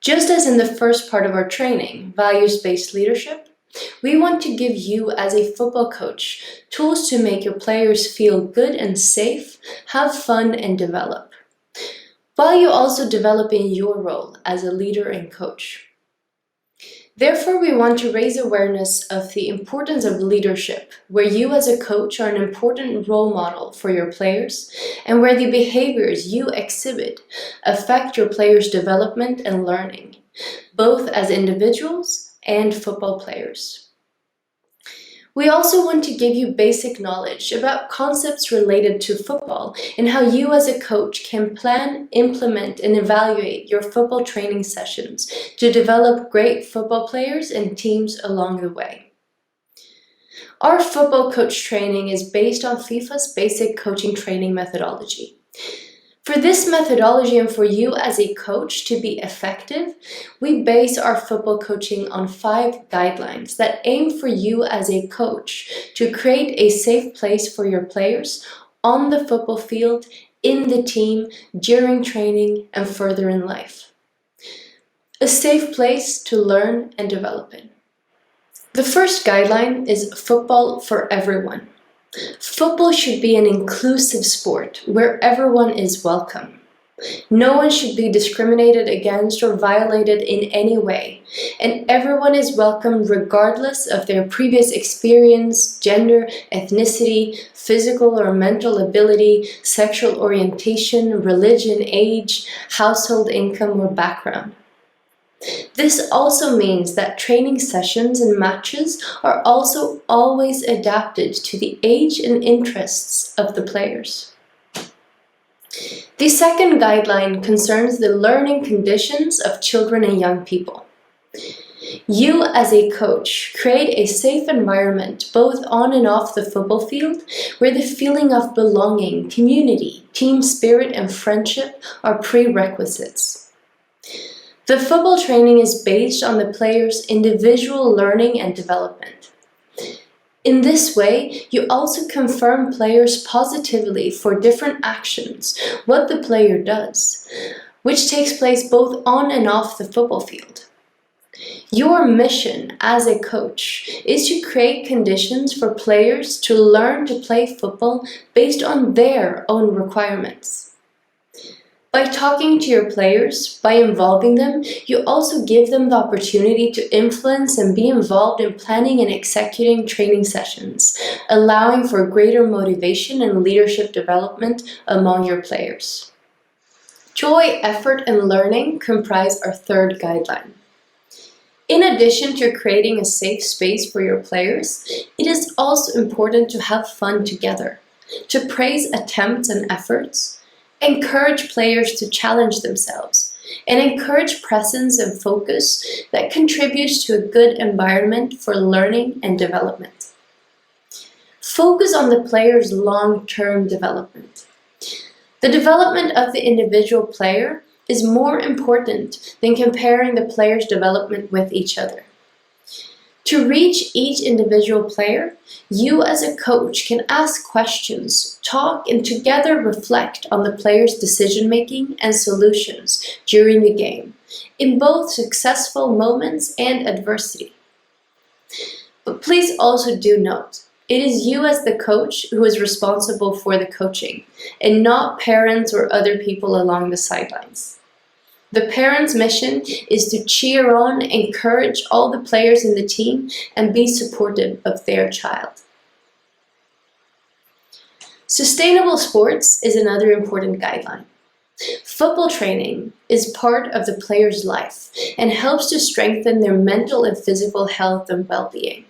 Just as in the first part of our training, Values-Based Leadership, we want to give you as a football coach tools to make your players feel good and safe, have fun, and develop, while you also develop in your role as a leader and coach. Therefore, we want to raise awareness of the importance of leadership, where you as a coach are an important role model for your players, and where the behaviors you exhibit affect your players' development and learning, both as individuals and football players. We also want to give you basic knowledge about concepts related to football and how you as a coach can plan, implement, and evaluate your football training sessions to develop great football players and teams along the way. Our football coach training is based on FIFA's basic coaching training methodology. For this methodology and for you as a coach to be effective, we base our football coaching on 5 guidelines that aim for you as a coach to create a safe place for your players on the football field, in the team, during training, and further in life. A safe place to learn and develop in. The first guideline is football for everyone. Football should be an inclusive sport where everyone is welcome. No one should be discriminated against or violated in any way, and everyone is welcome regardless of their previous experience, gender, ethnicity, physical or mental ability, sexual orientation, religion, age, household income, or background. This also means that training sessions and matches are also always adapted to the age and interests of the players. The second guideline concerns the learning conditions of children and young people. You as a coach create a safe environment both on and off the football field where the feeling of belonging, community, team spirit, and friendship are prerequisites. The football training is based on the player's individual learning and development. In this way, you also confirm players positively for different actions, what the player does, which takes place both on and off the football field. Your mission as a coach is to create conditions for players to learn to play football based on their own requirements. By talking to your players, by involving them, you also give them the opportunity to influence and be involved in planning and executing training sessions, allowing for greater motivation and leadership development among your players. Joy, effort, and learning comprise our third guideline. In addition to creating a safe space for your players, it is also important to have fun together, to praise attempts and efforts, encourage players to challenge themselves, and encourage presence and focus that contributes to a good environment for learning and development. Focus on the player's long-term development. The development of the individual player is more important than comparing the player's development with each other. To reach each individual player, you as a coach can ask questions, talk, and together reflect on the player's decision-making and solutions during the game, in both successful moments and adversity. But please also do note, it is you as the coach who is responsible for the coaching, and not parents or other people along the sidelines. The parent's mission is to cheer on, encourage all the players in the team, and be supportive of their child. Sustainable sports is another important guideline. Football training is part of the player's life and helps to strengthen their mental and physical health and well-being.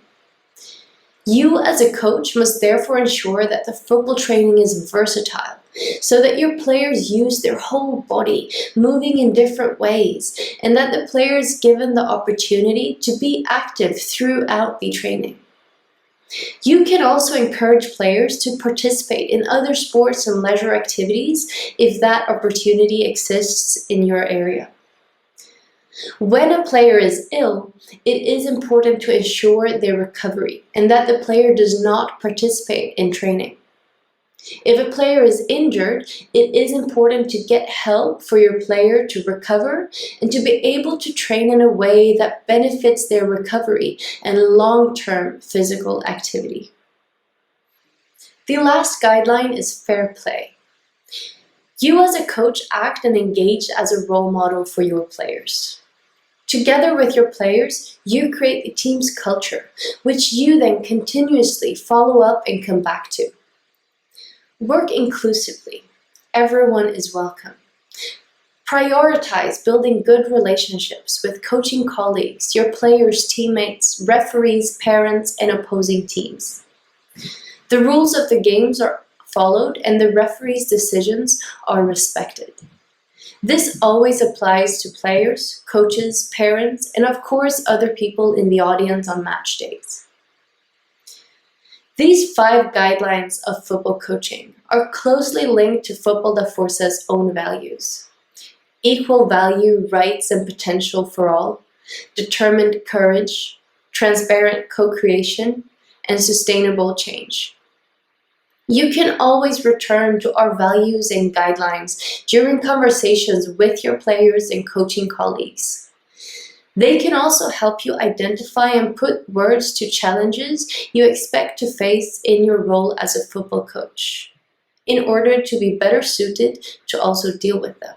You as a coach must therefore ensure that the football training is versatile, so that your players use their whole body, moving in different ways, and that the player is given the opportunity to be active throughout the training. You can also encourage players to participate in other sports and leisure activities if that opportunity exists in your area. When a player is ill, it is important to ensure their recovery and that the player does not participate in training. If a player is injured, it is important to get help for your player to recover and to be able to train in a way that benefits their recovery and long-term physical activity. The last guideline is fair play. You as a coach act and engage as a role model for your players. Together with your players, you create the team's culture, which you then continuously follow up and come back to. Work inclusively. Everyone is welcome. Prioritize building good relationships with coaching colleagues, your players, teammates, referees, parents, and opposing teams. The rules of the games are followed and the referee's decisions are respected. This always applies to players, coaches, parents, and of course other people in the audience on match days. These 5 guidelines of football coaching are closely linked to Futebol da Força's own values. Equal value, rights, and potential for all, determined courage, transparent co-creation, and sustainable change. You can always return to our values and guidelines during conversations with your players and coaching colleagues. They can also help you identify and put words to challenges you expect to face in your role as a football coach, in order to be better suited to also deal with them.